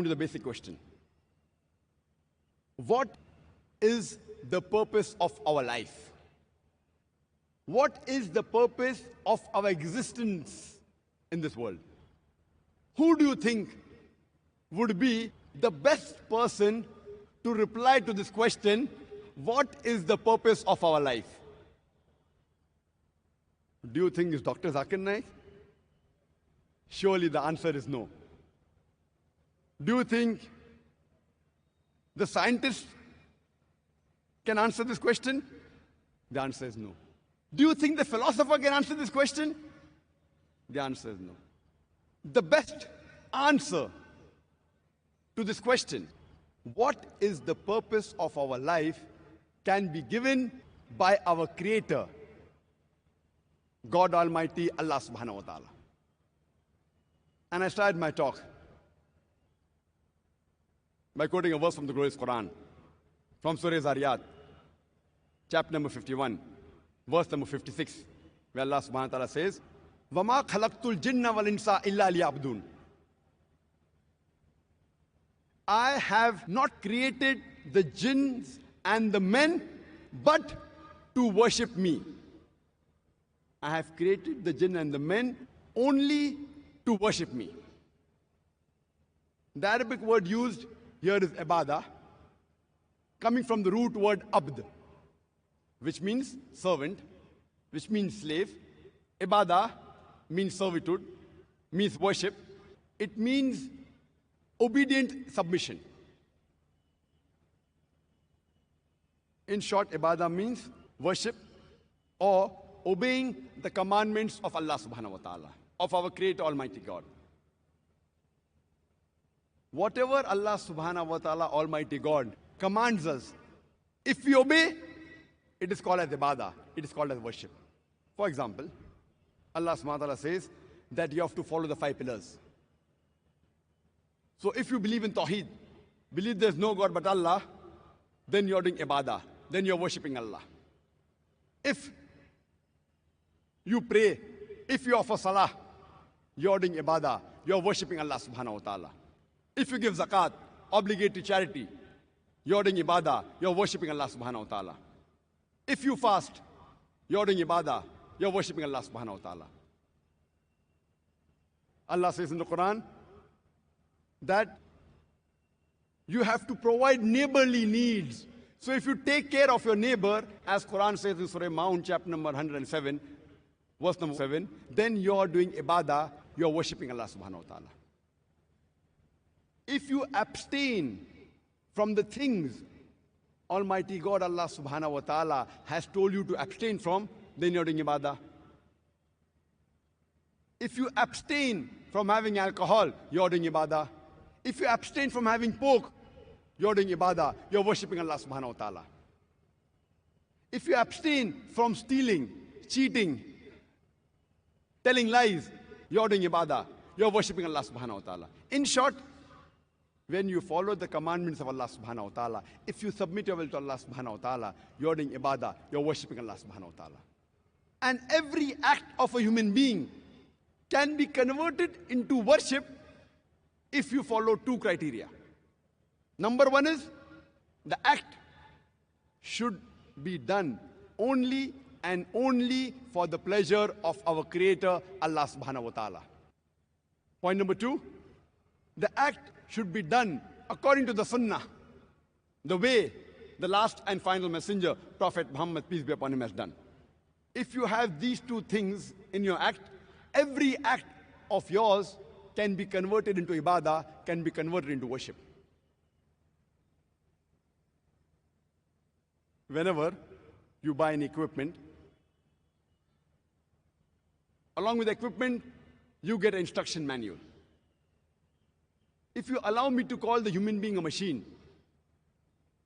coming to the basic question. What is the purpose of our life? What is the purpose of our existence in this world? Who do you think would be the best person to reply to this question, what is the purpose of our life? Do you think it's Dr. Zakir Naik? Surely the answer is no. Do you think the scientist can answer this question? The answer is no. Do you think the philosopher can answer this question? The answer is no. The best answer to this question, what is the purpose of our life, can be given by our Creator, God Almighty, Allah subhanahu wa ta'ala. And I started my talk by quoting a verse from the glorious Quran, from Surah Zariyat, chapter number 51, verse number 56, where Allah subhanahu wa ta'ala says, وَمَا خَلَقْتُ الْجِنَّ وَالْإِنسَ إِلَّا لِيَعْبُدُونَ. I have not created the jinns and the men but to worship me. I have created the jinn and the men only to worship me. The Arabic word used here is ibadah, coming from the root word abd, which means servant, which means slave. Ibadah means servitude, means worship. It means obedient submission. In short, ibadah means worship or obeying the commandments of Allah subhanahu wa ta'ala, of our Creator Almighty God. Whatever Allah subhanahu wa ta'ala Almighty God commands us, if we obey, it is called as ibadah, it is called as worship. For example, Allah subhanahu wa ta'ala says that you have to follow the 5 pillars. So if you believe in Tawheed, believe there's no God but Allah, then you're doing ibadah, then you're worshipping Allah. If you pray, if you offer salah, you're doing ibadah, you're worshipping Allah subhanahu wa ta'ala. If you give zakat, obligatory charity, you're doing ibadah, you're worshipping Allah subhanahu wa ta'ala. If you fast, you're doing ibadah, you're worshipping Allah subhanahu wa ta'ala. Allah says in the Quran that you have to provide neighborly needs. So if you take care of your neighbor, as Quran says in Surah Maun, chapter number 107, verse number 7, then you're doing ibadah, you're worshipping Allah subhanahu wa ta'ala. If you abstain from the things Almighty God, Allah subhanahu wa ta'ala, has told you to abstain from, then you're doing ibadah. If you abstain from having alcohol, you're doing ibadah. If you abstain from having pork, you're doing ibadah, you're worshipping Allah subhanahu wa ta'ala. If you abstain from stealing, cheating, telling lies, you're doing ibadah, you're worshipping Allah subhanahu wa ta'ala. In short, when you follow the commandments of Allah subhanahu wa ta'ala, if you submit your will to Allah subhanahu wa ta'ala, you're doing ibadah, you're worshipping Allah subhanahu wa ta'ala. And every act of a human being can be converted into worship if you follow 2 criteria. Number 1 is, the act should be done only and only for the pleasure of our Creator, Allah subhanahu wa ta'ala. Point number 2, the act should be done according to the sunnah, the way the last and final messenger, Prophet Muhammad, peace be upon him, has done. If you have these 2 things in your act, every act of yours can be converted into ibadah, can be converted into worship. Whenever you buy an equipment, along with the equipment, you get an instruction manual. If you allow me to call the human being a machine,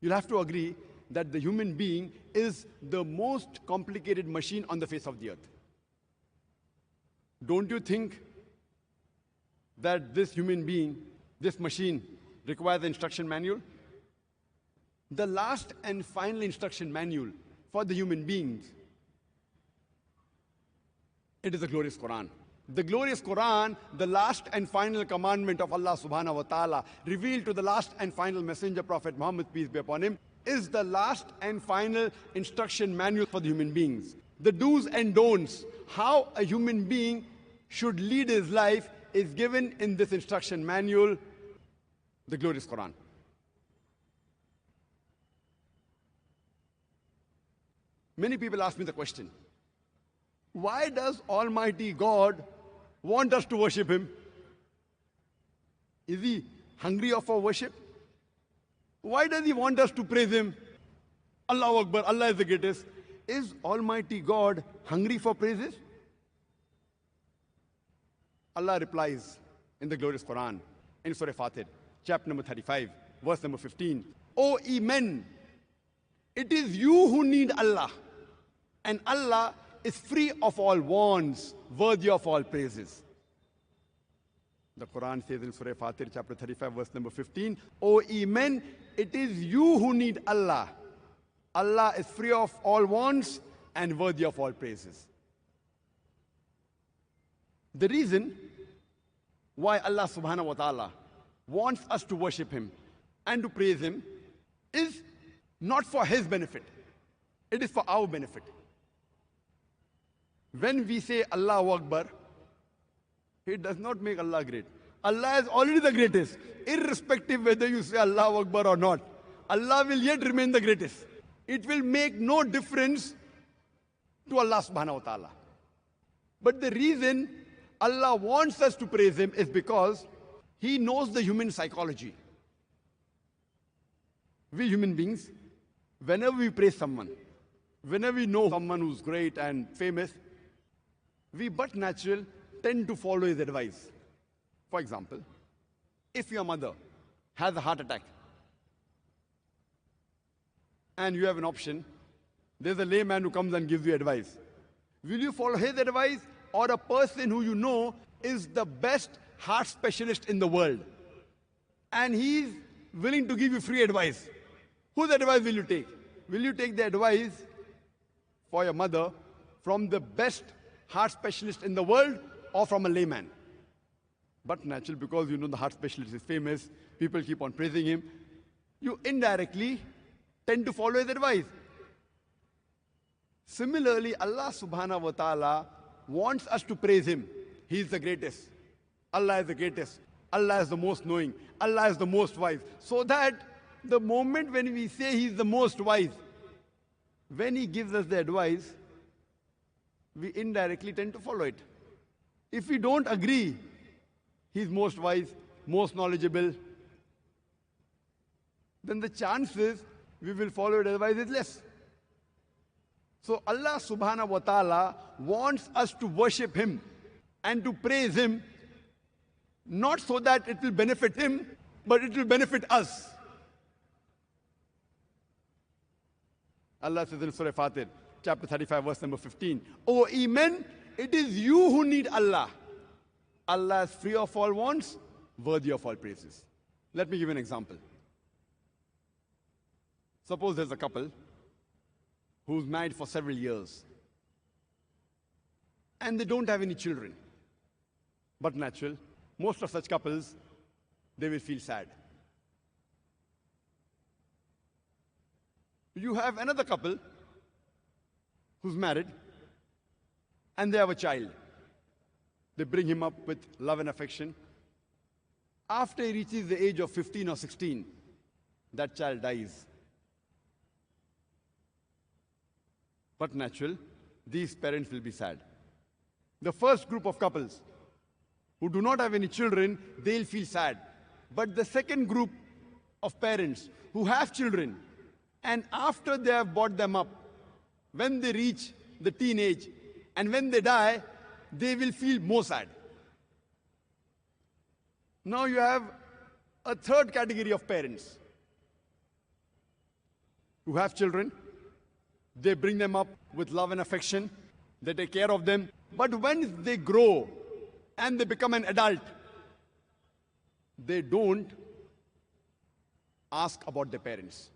you'll have to agree that the human being is the most complicated machine on the face of the earth. Don't you think that this human being, this machine, requires an instruction manual? The last and final instruction manual for the human beings, it is the glorious Quran. The glorious Quran, the last and final commandment of Allah subhanahu wa ta'ala, revealed to the last and final messenger, Prophet Muhammad, peace be upon him, is the last and final instruction manual for the human beings. The do's and don'ts, how a human being should lead his life, is given in this instruction manual, the glorious Quran. Many people ask me the question, why does Almighty God want us to worship Him? Is He hungry of our worship? Why does He want us to praise Him? Allahu Akbar, Allah is the greatest. Is Almighty God hungry for praises? Allah replies in the glorious Quran, in Surah Fatir, chapter number 35, verse number 15. O ye men, it is you who need Allah, and Allah is free of all wants, worthy of all praises. The Quran says in Surah Fatir, chapter 35, verse number 15, O ye men, it is you who need Allah. Allah is free of all wants and worthy of all praises. The reason why Allah subhanahu wa ta'ala wants us to worship Him and to praise Him is not for His benefit. It is for our benefit. When we say Allahu Akbar, it does not make Allah great. Allah is already the greatest, irrespective whether you say Allahu Akbar or not. Allah will yet remain the greatest. It will make no difference to Allah subhanahu wa ta'ala. But the reason Allah wants us to praise Him is because He knows the human psychology. We human beings, whenever we praise someone, whenever we know someone who's great and famous, we but natural tend to follow his advice. For example, if your mother has a heart attack and you have an option, there's a layman who comes and gives you advice. Will you follow his advice or a person who you know is the best heart specialist in the world and he's willing to give you free advice? Whose advice will you take? Will you take the advice for your mother from the best heart specialist in the world or from a layman? But natural, because you know the heart specialist is famous, people keep on praising him, you indirectly tend to follow his advice. Similarly, Allah subhanahu wa ta'ala wants us to praise Him. He is the greatest. Allah is the greatest. Allah is the most knowing. Allah is the most wise. So that the moment when we say He is the most wise, when He gives us the advice, we indirectly tend to follow it. If we don't agree, He's most wise, most knowledgeable, then the chances we will follow His advice is less. So Allah subhanahu wa ta'ala wants us to worship Him and to praise Him, not so that it will benefit Him, but it will benefit us. Allah says in Surah Fatir, chapter 35, verse number 15, O ye men, it is you who need Allah. Allah is free of all wants, worthy of all praises. Let me give you an example. Suppose there's a couple who's married for several years and they don't have any children. But natural, most of such couples, they will feel sad. You have another couple who's married and they have a child. They bring him up with love and affection. After he reaches the age of 15 or 16, that child dies. But natural, these parents will be sad. The first group of couples who do not have any children, they'll feel sad. But the second group of parents who have children, and after they have brought them up, when they reach the teenage, and when they die, they will feel more sad. Now you have a third category of parents who have children. They bring them up with love and affection. They take care of them. But when they grow and they become an adult, they don't ask about their parents.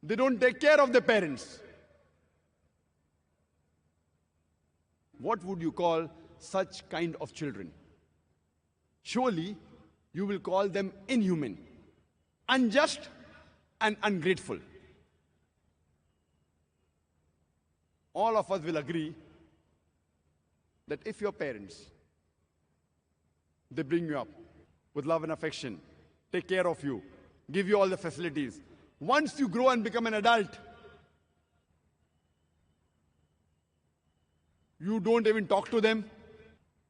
They don't take care of their parents. what would you call such kind of children? Surely you will call them inhuman, unjust, and ungrateful. All of us will agree that if your parents, they bring you up with love and affection, take care of you, give you all the facilities, once you grow and become an adult, you don't even talk to them,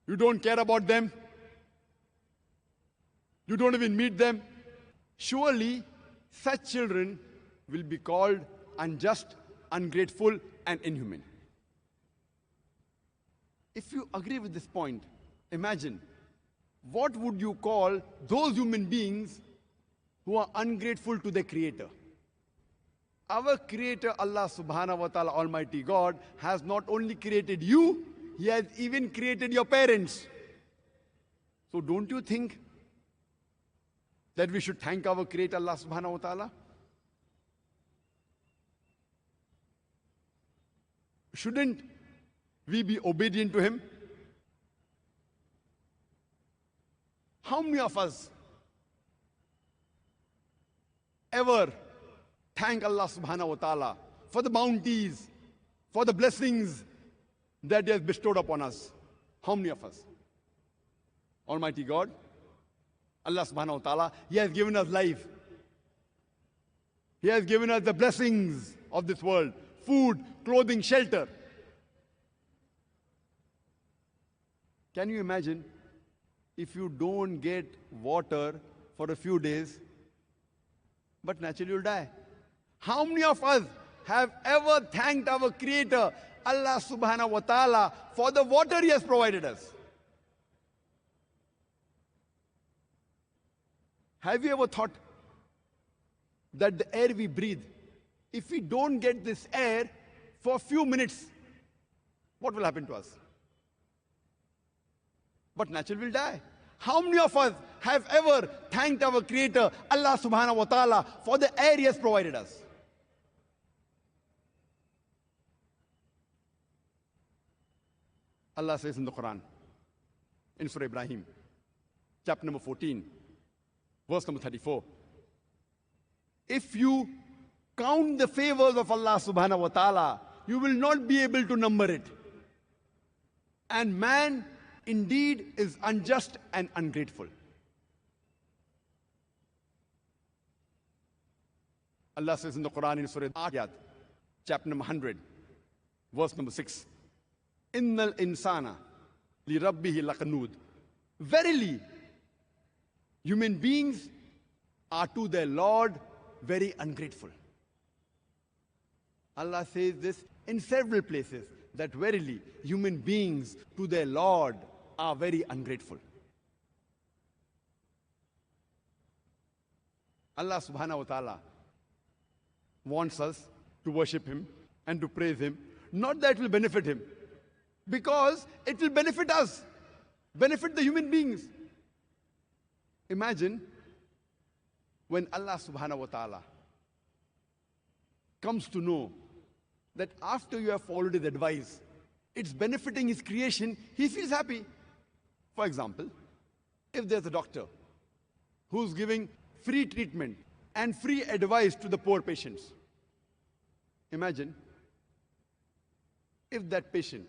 you don't care about them, you don't even meet them. Surely such children will be called unjust, ungrateful, and inhuman. If you agree with this point, imagine, what would you call those human beings who are ungrateful to their Creator? Our Creator, Allah subhanahu wa ta'ala, Almighty God, has not only created you, He has even created your parents. So don't you think that we should thank our Creator, Allah subhanahu wa ta'ala? Shouldn't we be obedient to Him? How many of us ever thank Allah subhanahu wa ta'ala for the bounties, for the blessings that He has bestowed upon us? How many of us? Almighty God, Allah subhanahu wa ta'ala, He has given us life. He has given us the blessings of this world: food, clothing, shelter. Can you imagine if you don't get water for a few days, but naturally you'll die? How many of us have ever thanked our Creator, Allah subhanahu wa ta'ala, for the water He has provided us? Have you ever thought that the air we breathe, if we don't get this air for a few minutes, what will happen to us? But naturally we'll die. How many of us have ever thanked our Creator, Allah subhanahu wa ta'ala, for the air He has provided us? Allah says in the Quran, in Surah Ibrahim, chapter number 14, verse number 34, if you count the favors of Allah subhanahu wa ta'ala, you will not be able to number it. And man indeed is unjust and ungrateful. Allah says in the Quran, in Surah Ayat, chapter number 100, verse number 6, Innal insana li rabbihi laqanud. Verily, human beings are to their Lord very ungrateful. Allah says this in several places, that verily human beings to their Lord are very ungrateful. Allah subhanahu wa ta'ala wants us to worship Him and to praise Him. Not that it will benefit Him, because it will benefit us, benefit the human beings. Imagine when Allah subhanahu wa ta'ala comes to know that after you have followed His advice, it's benefiting His creation, He feels happy. For example, if there's a doctor who's giving free treatment and free advice to the poor patients, imagine if that patient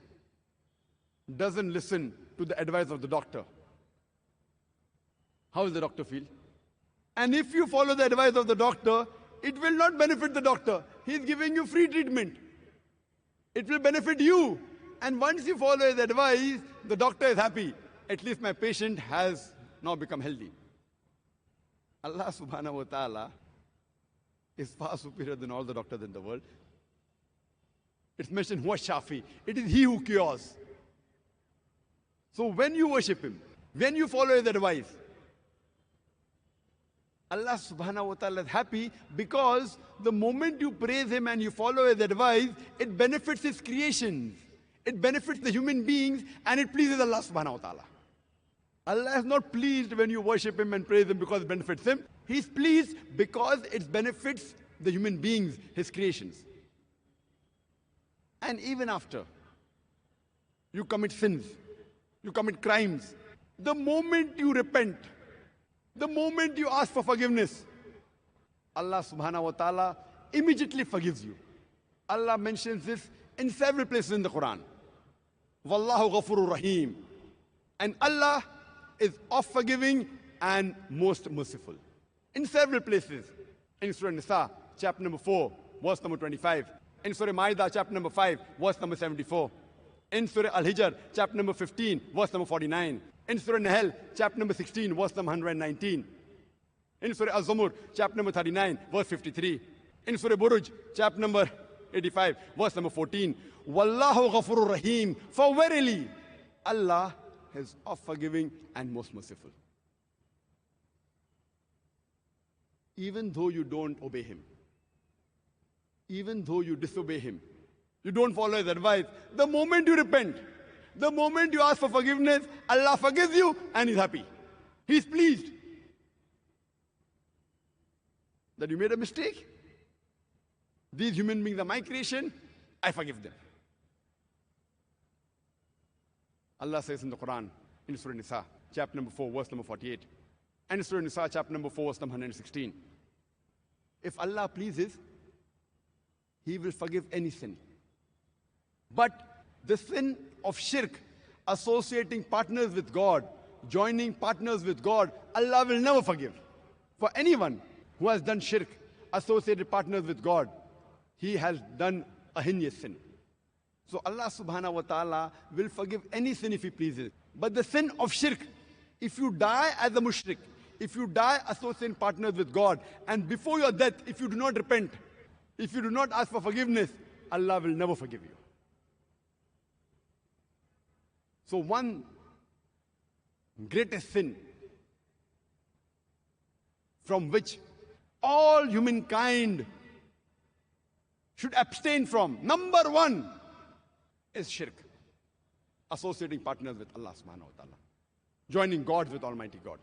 doesn't listen to the advice of the doctor. How will the doctor feel? And if you follow the advice of the doctor, it will not benefit the doctor. He's giving you free treatment. It will benefit you. And once you follow his advice, the doctor is happy. At least my patient has now become healthy. Allah subhanahu wa ta'ala is far superior than all the doctors in the world. It's mentioned, Huwa Shafi. It is He who cures. So when you worship Him, when you follow His advice, Allah subhanahu wa ta'ala is happy, because the moment you praise Him and you follow His advice, it benefits His creations. It benefits the human beings, and it pleases Allah subhanahu wa ta'ala. Allah is not pleased when you worship Him and praise Him because it benefits Him. He's pleased because it benefits the human beings, His creations. And even after you commit sins, you commit crimes. The moment you repent, the moment you ask for forgiveness, Allah subhanahu wa ta'ala immediately forgives you. Allah mentions this in several places in the Quran. Wallahu ghafurur rahim. And Allah is oft forgiving and most merciful. In several places. In Surah Nisa, chapter number 4, verse number 25. In Surah Ma'idah, chapter number 5, verse number 74. In Surah Al-Hijr, chapter number 15, verse number 49. In Surah Nahl, chapter number 16, verse number 119. In Surah Al-Zumur, chapter number 39, verse 53. In Surah Buruj, chapter number 85, verse number 14. Wallahu ghafurur rahim. For verily, Allah is oft forgiving and most merciful. Even though you don't obey Him, even though you disobey Him, you don't follow His advice, the moment you repent, the moment you ask for forgiveness, Allah forgives you and He's happy. He's pleased that you made a mistake. These human beings are my creation, I forgive them. Allah says in the Quran, in Surah Nisa, chapter number 4, verse number 48, and Surah Nisa, chapter number 4, verse number 116. If Allah pleases, He will forgive any sin. But the sin of shirk, associating partners with God, joining partners with God, Allah will never forgive. For anyone who has done shirk, associated partners with God, he has done a heinous sin. So Allah subhanahu wa ta'ala will forgive any sin if He pleases. But the sin of shirk, if you die as a mushrik, if you die associating partners with God, and before your death, if you do not repent, if you do not ask for forgiveness, Allah will never forgive you. So one greatest sin from which all humankind should abstain from, number one, is shirk. Associating partners with Allah subhanahu wa ta'ala. Joining God with Almighty God.